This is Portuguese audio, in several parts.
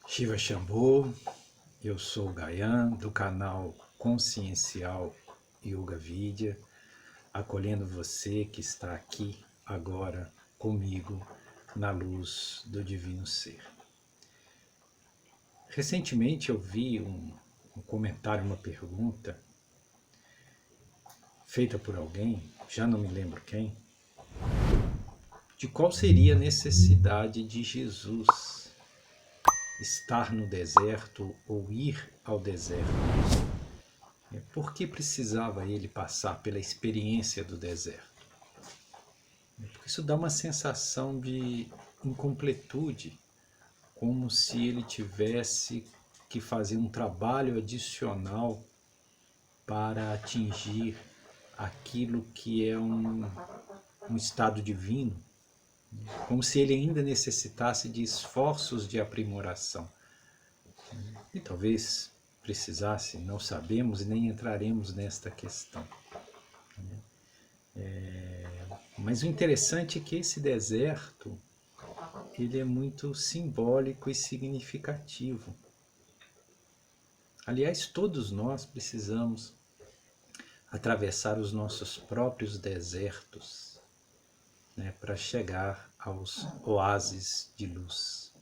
Shiva Shambho, eu sou o Gayan, do canal Consciencial Yoga Vidya, acolhendo você que está aqui agora comigo na luz do Divino Ser. Recentemente eu vi um comentário, uma pergunta feita por alguém, já não me lembro quem, de qual seria a necessidade de Jesus estar no deserto ou ir ao deserto. Por que precisava ele passar pela experiência do deserto? Porque isso dá uma sensação de incompletude, como se ele tivesse que fazer um trabalho adicional para atingir aquilo que é um estado divino, como se ele ainda necessitasse de esforços de aprimoração. E talvez precisasse, não sabemos e nem entraremos nesta questão. Mas o interessante é que esse deserto, ele é muito simbólico e significativo. Aliás, todos nós precisamos atravessar os nossos próprios desertos, né, para chegar aos oásis de luz.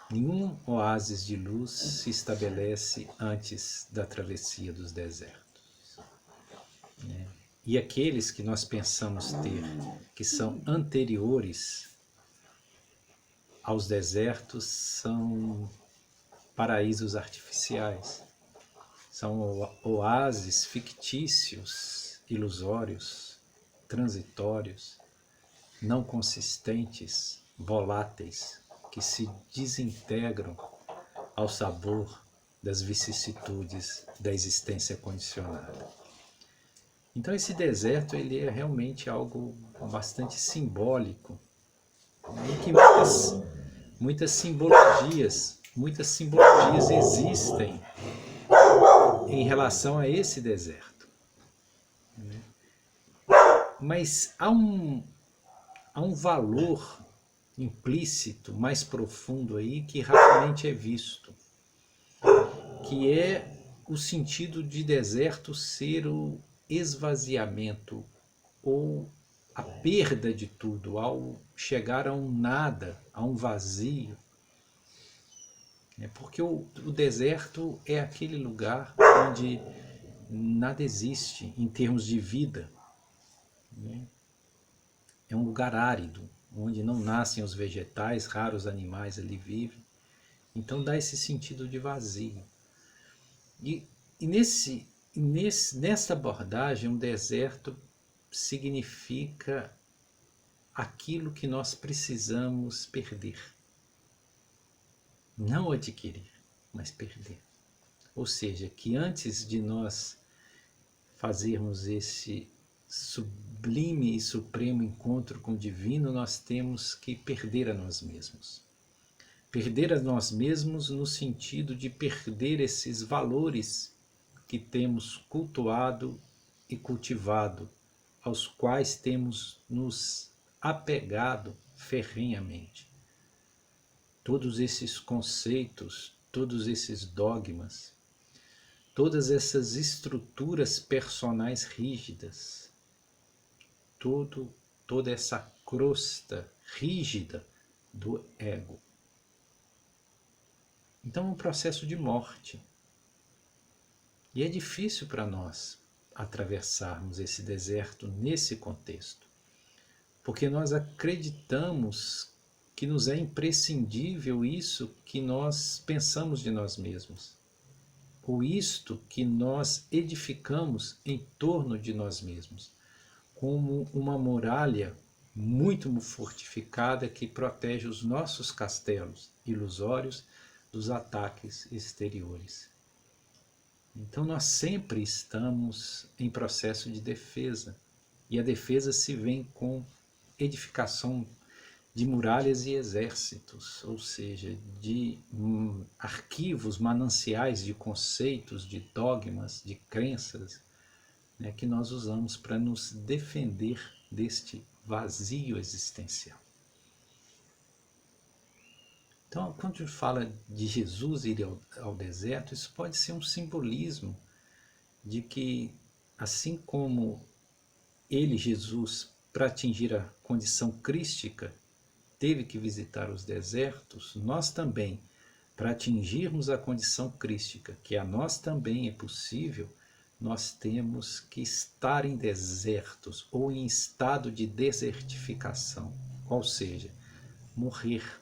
Nenhum oásis de luz se estabelece antes da travessia dos desertos. E aqueles que nós pensamos ter, que são anteriores aos desertos, são paraísos artificiais, são oásis fictícios, ilusórios, transitórios, não consistentes, voláteis, que se desintegram ao sabor das vicissitudes da existência condicionada. Então esse deserto, ele é realmente algo bastante simbólico, em que muitas simbologias existem em relação a esse deserto. Mas há um valor implícito, mais profundo aí, que raramente é visto, que é o sentido de deserto ser o esvaziamento ou a perda de tudo, ao chegar a um nada, a um vazio. Porque o deserto é aquele lugar onde nada existe em termos de vida. É um lugar árido, onde não nascem os vegetais, raros animais ali vivem. Então dá esse sentido de vazio. E nessa abordagem, um deserto significa aquilo que nós precisamos perder. Não adquirir, mas perder. Ou seja, que antes de nós fazermos esse sublime e supremo encontro com o divino, nós temos que perder a nós mesmos. Perder a nós mesmos no sentido de perder esses valores que temos cultuado e cultivado, aos quais temos nos apegado ferrenhamente. Todos esses conceitos, todos esses dogmas, todas essas estruturas personais rígidas, toda essa crosta rígida do ego. Então é um processo de morte. E é difícil para nós atravessarmos esse deserto nesse contexto, porque nós acreditamos que nos é imprescindível isso que nós pensamos de nós mesmos, ou isto que nós edificamos em torno de nós mesmos, como uma muralha muito fortificada que protege os nossos castelos ilusórios dos ataques exteriores. Então nós sempre estamos em processo de defesa, e a defesa se vem com edificação de muralhas e exércitos, ou seja, de arquivos, mananciais de conceitos, de dogmas, de crenças, né, que nós usamos para nos defender deste vazio existencial. Então, quando a gente fala de Jesus ir ao deserto, isso pode ser um simbolismo de que, assim como ele, Jesus, para atingir a condição crística, teve que visitar os desertos, nós também, para atingirmos a condição crística, que a nós também é possível, nós temos que estar em desertos ou em estado de desertificação, ou seja, morrer,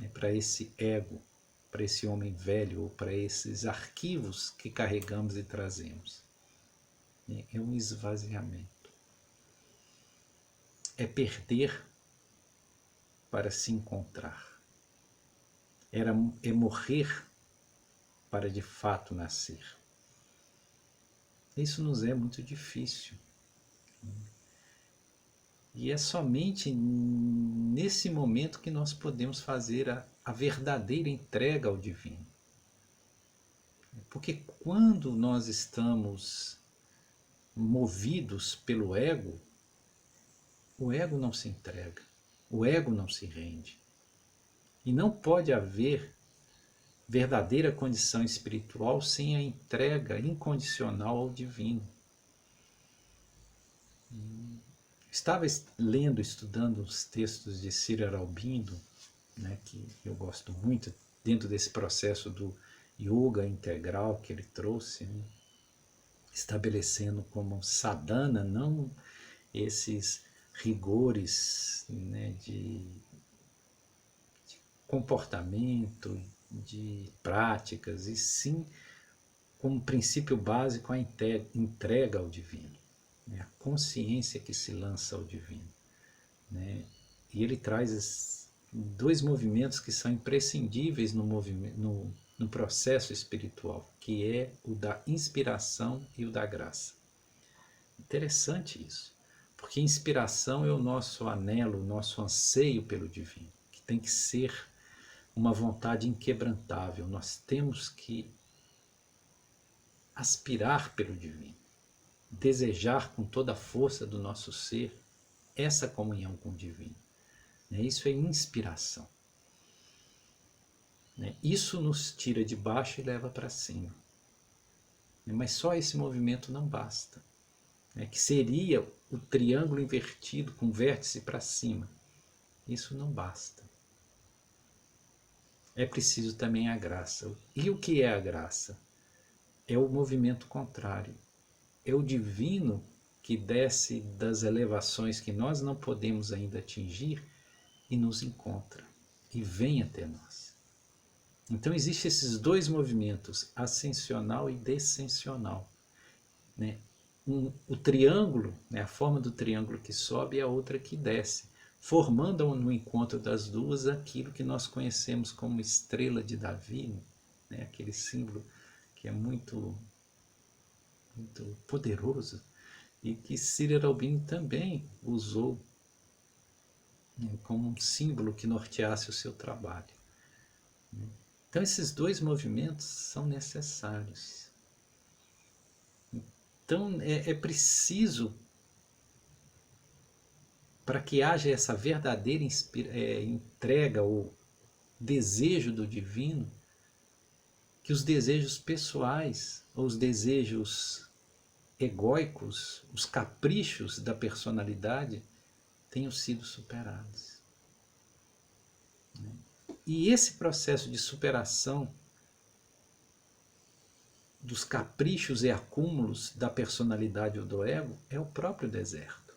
né, para esse ego, para esse homem velho, ou para esses arquivos que carregamos e trazemos. É um esvaziamento. É perder para se encontrar. É morrer para de fato nascer. Isso nos é muito difícil. E é somente nesse momento que nós podemos fazer a verdadeira entrega ao divino. Porque quando nós estamos movidos pelo ego, o ego não se entrega, o ego não se rende. E não pode haver verdadeira condição espiritual sem a entrega incondicional ao divino. Estava lendo, estudando os textos de Ciro Aralbindo, né, que eu gosto muito, dentro desse processo do yoga integral que ele trouxe, né, estabelecendo como sadhana não esses rigores, né, de comportamento, de práticas, e sim como princípio básico a entrega ao divino, né, a consciência que se lança ao divino, né, e ele traz dois movimentos que são imprescindíveis no processo espiritual, que é o da inspiração e o da graça. Interessante isso, porque inspiração é o nosso anelo, o nosso anseio pelo divino, que tem que ser uma vontade inquebrantável. Nós temos que aspirar pelo divino, desejar com toda a força do nosso ser essa comunhão com o divino. Isso é inspiração. Isso nos tira de baixo e leva para cima. Mas só esse movimento não basta, que seria o triângulo invertido com vértice para cima. Isso não basta. É preciso também a graça. E o que é a graça? É o movimento contrário. É o divino que desce das elevações que nós não podemos ainda atingir e nos encontra e vem até nós. Então existem esses dois movimentos, ascensional e descensional. O triângulo, a forma do triângulo que sobe e a outra que desce, formando no encontro das duas aquilo que nós conhecemos como estrela de Davi, aquele símbolo que é muito poderoso e que Ciro Aralbindo também usou como um símbolo que norteasse o seu trabalho. Então esses dois movimentos são necessários. Então é preciso, para que haja essa verdadeira entrega ou desejo do divino, que os desejos pessoais, ou os desejos egóicos, os caprichos da personalidade tenham sido superados. E esse processo de superação dos caprichos e acúmulos da personalidade ou do ego é o próprio deserto.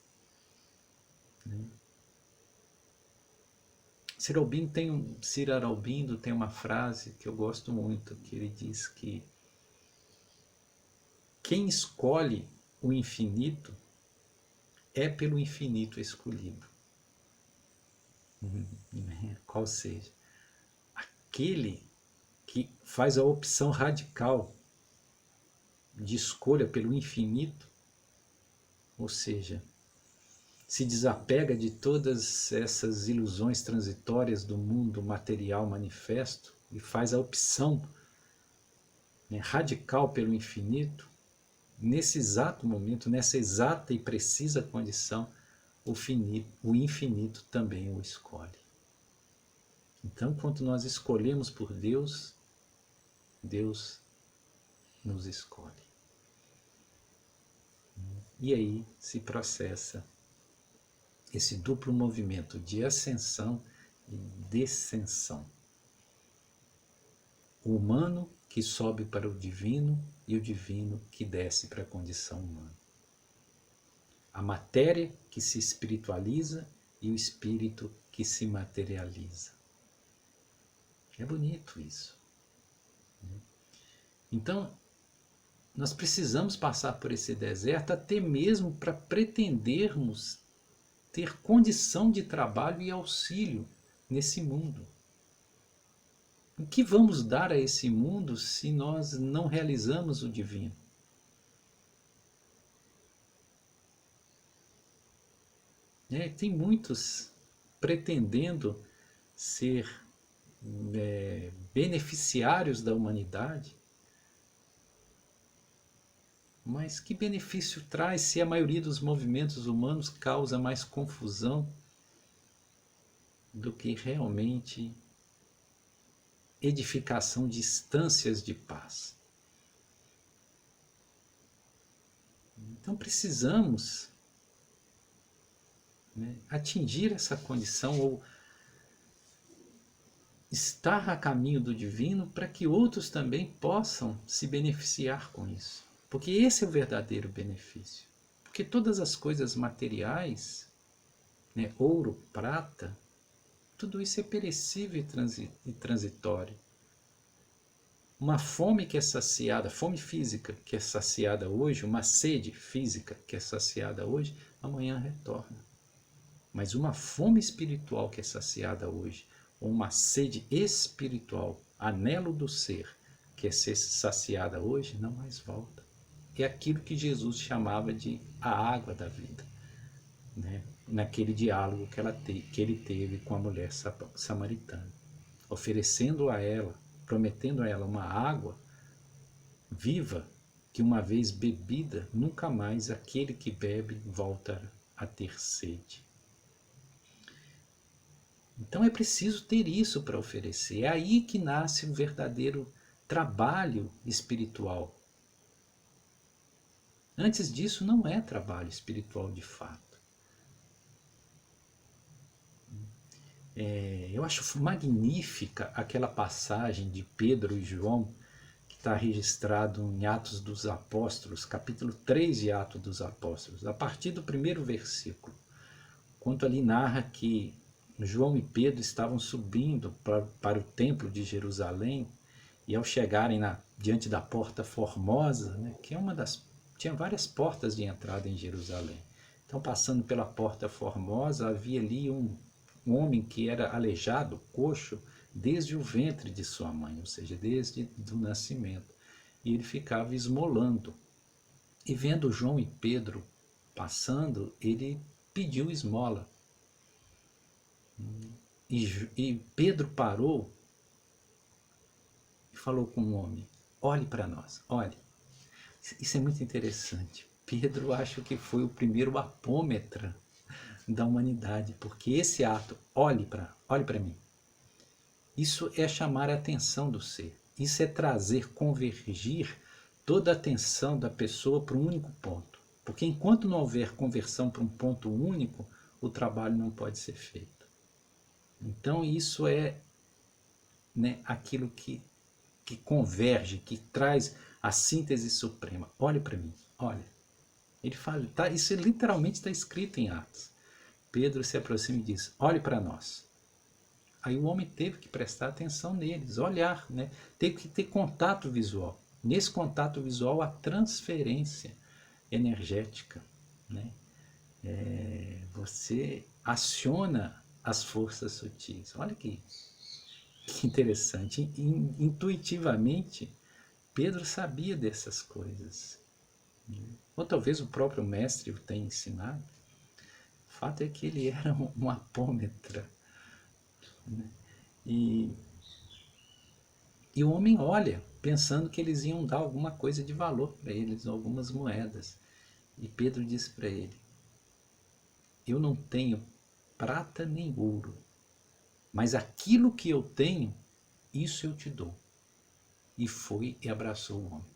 Ciro Aralbindo tem uma frase que eu gosto muito, que ele diz que quem escolhe o infinito é pelo infinito escolhido. Qual seja, aquele que faz a opção radical de escolha pelo infinito, ou seja, se desapega de todas essas ilusões transitórias do mundo material manifesto e faz a opção radical pelo infinito, nesse exato momento, nessa exata e precisa condição, o infinito também o escolhe. Então, quando nós escolhemos por Deus, Deus nos escolhe. E aí se processa esse duplo movimento de ascensão e descensão. O humano que sobe para o divino e o divino que desce para a condição humana. A matéria que se espiritualiza e o espírito que se materializa. É bonito isso. Então, nós precisamos passar por esse deserto até mesmo para pretendermos ter condição de trabalho e auxílio nesse mundo. O que vamos dar a esse mundo se nós não realizamos o divino? Tem muitos pretendendo ser beneficiários da humanidade, mas que benefício traz se a maioria dos movimentos humanos causa mais confusão do que realmente edificação de instâncias de paz? Então precisamos atingir essa condição ou estar a caminho do divino para que outros também possam se beneficiar com isso. Porque esse é o verdadeiro benefício. Porque todas as coisas materiais, ouro, prata, tudo isso é perecível e transitório. Uma fome que é saciada, fome física que é saciada hoje, uma sede física que é saciada hoje, amanhã retorna. Mas uma fome espiritual que é saciada hoje, ou uma sede espiritual, anelo do ser, que é ser saciada hoje, não mais volta. É aquilo que Jesus chamava de a água da vida, naquele diálogo que ele teve com a mulher samaritana, oferecendo a ela, prometendo a ela uma água viva, que uma vez bebida, nunca mais aquele que bebe volta a ter sede. Então é preciso ter isso para oferecer. É aí que nasce o verdadeiro trabalho espiritual. Antes disso não é trabalho espiritual de fato. Eu acho magnífica aquela passagem de Pedro e João que está registrado em Atos dos Apóstolos, capítulo 3 de Atos dos Apóstolos, a partir do primeiro versículo. Quando ali narra que João e Pedro estavam subindo para o templo de Jerusalém, e ao chegarem diante da porta formosa, que é tinha várias portas de entrada em Jerusalém. Então, passando pela porta formosa, havia ali um homem que era aleijado, coxo, desde o ventre de sua mãe, ou seja, desde o nascimento. E ele ficava esmolando. E vendo João e Pedro passando, ele pediu esmola. E Pedro parou e falou com o homem: olhe para nós, olhe. Isso é muito interessante. Pedro acho que foi o primeiro apômetra da humanidade, porque esse ato, olhe para mim, isso é chamar a atenção do ser. Isso é trazer, convergir toda a atenção da pessoa para um único ponto. Porque enquanto não houver conversão para um ponto único, o trabalho não pode ser feito. Então isso é aquilo que converge, que traz a síntese suprema. Olhe para mim, olha. Ele fala, isso literalmente está escrito em Atos. Pedro se aproxima e diz: olhe para nós. Aí o homem teve que prestar atenção neles, olhar, teve que ter contato visual. Nesse contato visual, a transferência energética. Você aciona as forças sutis. Olha que interessante. Intuitivamente, Pedro sabia dessas coisas. Ou talvez o próprio mestre o tenha ensinado. O fato é que ele era um apômetra. E o homem olha, pensando que eles iam dar alguma coisa de valor para eles, algumas moedas. E Pedro diz para ele: eu não tenho prata nem ouro, mas aquilo que eu tenho, isso eu te dou. E foi e abraçou o homem.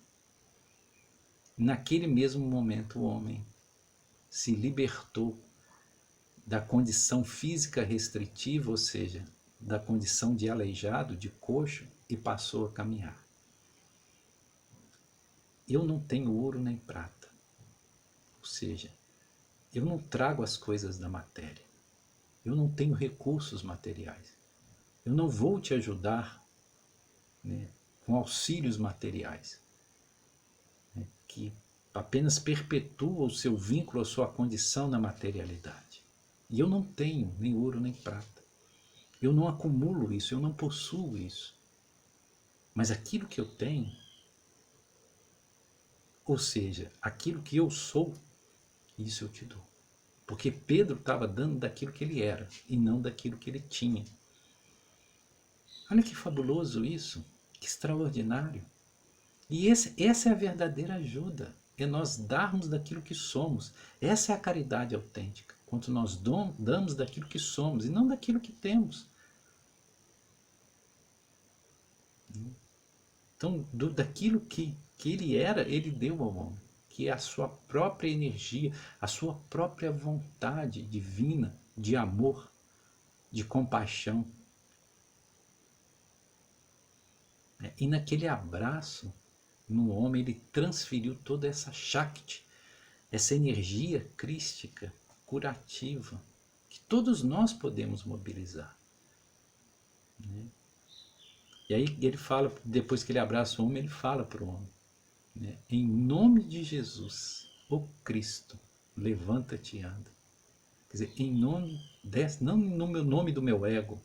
Naquele mesmo momento, o homem se libertou da condição física restritiva, ou seja, da condição de aleijado, de coxo, e passou a caminhar. Eu não tenho ouro nem prata, ou seja, eu não trago as coisas da matéria, eu não tenho recursos materiais, eu não vou te ajudar, né, com auxílios materiais, né, que apenas perpetua o seu vínculo, a sua condição na materialidade. E eu não tenho nem ouro nem prata. Eu não acumulo isso, eu não possuo isso. Mas aquilo que eu tenho, ou seja, aquilo que eu sou, isso eu te dou. Porque Pedro estava dando daquilo que ele era e não daquilo que ele tinha. Olha que fabuloso isso, que extraordinário. E essa é a verdadeira ajuda, é nós darmos daquilo que somos. Essa é a caridade autêntica, quando nós damos daquilo que somos e não daquilo que temos. Então, daquilo que ele era, ele deu ao homem, que é a sua própria energia, a sua própria vontade divina de amor, de compaixão. E naquele abraço, no homem, ele transferiu toda essa Shakti, essa energia crística, curativa, que todos nós podemos mobilizar. Né? E aí ele fala, depois que ele abraça o homem, ele fala para o homem, né? Em nome de Jesus, o Cristo, levanta-te e anda. Quer dizer, em nome desse, não no meu nome do meu ego,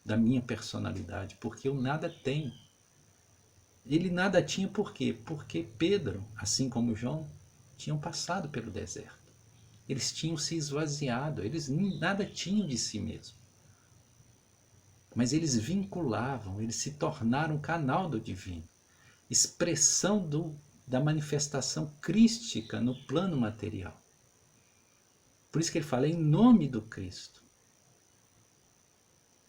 da minha personalidade, porque eu nada tenho. Ele nada tinha por quê? Porque Pedro, assim como João, tinham passado pelo deserto. Eles tinham se esvaziado, eles nada tinham de si mesmo. Mas eles vinculavam, eles se tornaram canal do divino, expressão da manifestação crística no plano material. Por isso que ele fala em nome do Cristo,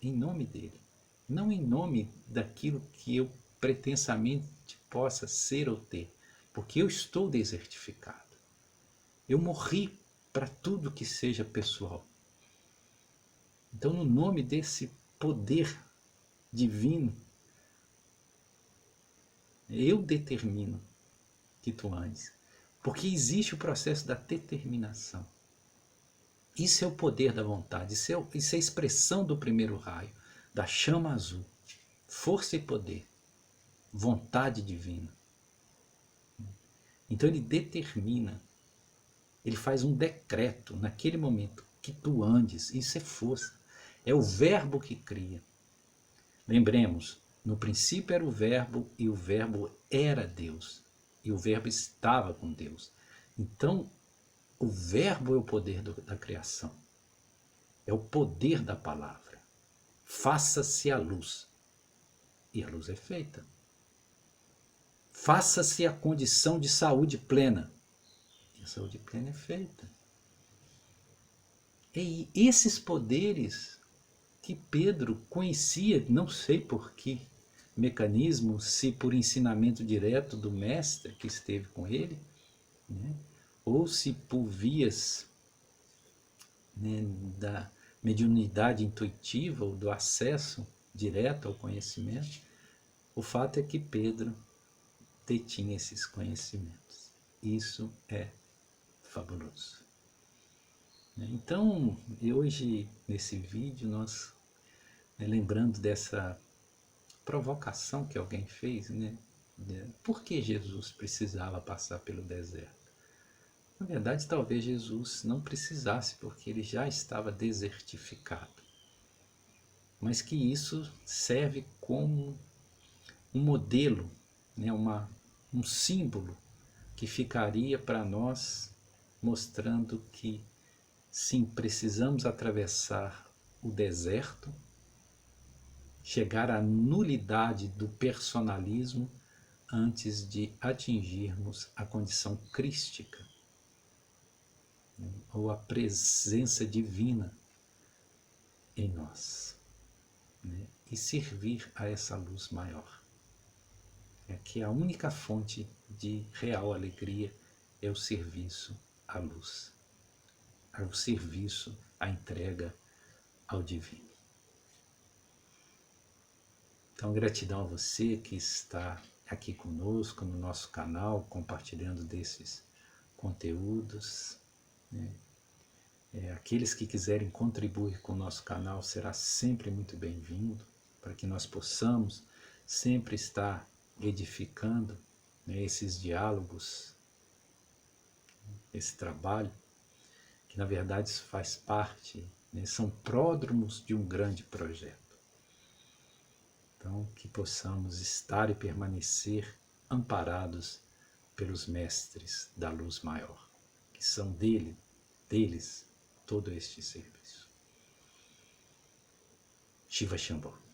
em nome dele, não em nome daquilo que eu pretensamente possa ser ou ter, porque eu estou desertificado. Eu morri para tudo que seja pessoal. Então, no nome desse poder divino, eu determino que tu andes. Porque existe o processo da determinação. Isso é o poder da vontade, isso é a expressão do primeiro raio, da chama azul. Força e poder, vontade divina. Então ele determina, ele faz um decreto naquele momento, que tu andes, isso é força. É o verbo que cria. Lembremos, no princípio era o verbo e o verbo era Deus. E o verbo estava com Deus. Então, o verbo é o poder da criação. É o poder da palavra. Faça-se a luz. E a luz é feita. Faça-se a condição de saúde plena. E a saúde plena é feita. E esses poderes que Pedro conhecia, não sei por que mecanismo, se por ensinamento direto do mestre que esteve com ele, né, ou se por vias, né, da mediunidade intuitiva ou do acesso direto ao conhecimento, o fato é que Pedro detinha esses conhecimentos. Isso é fabuloso. Então, hoje, nesse vídeo, nós, né, lembrando dessa provocação que alguém fez, né? Por que Jesus precisava passar pelo deserto? Na verdade, talvez Jesus não precisasse, porque ele já estava desertificado. Mas que isso serve como um modelo, né? Um símbolo que ficaria para nós, mostrando que sim, precisamos atravessar o deserto, chegar à nulidade do personalismo antes de atingirmos a condição crística, ou a presença divina em nós. e servir a essa luz maior. É que a única fonte de real alegria é o serviço à luz, é o serviço, à entrega ao divino. Então, gratidão a você que está aqui conosco no nosso canal, compartilhando desses conteúdos, né? Aqueles que quiserem contribuir com o nosso canal será sempre muito bem-vindo, para que nós possamos sempre estar edificando, né, esses diálogos, esse trabalho, que na verdade faz parte, né, são pródromos de um grande projeto. Então, que possamos estar e permanecer amparados pelos mestres da luz maior, que são deles todo este serviço. Shiva Shambho.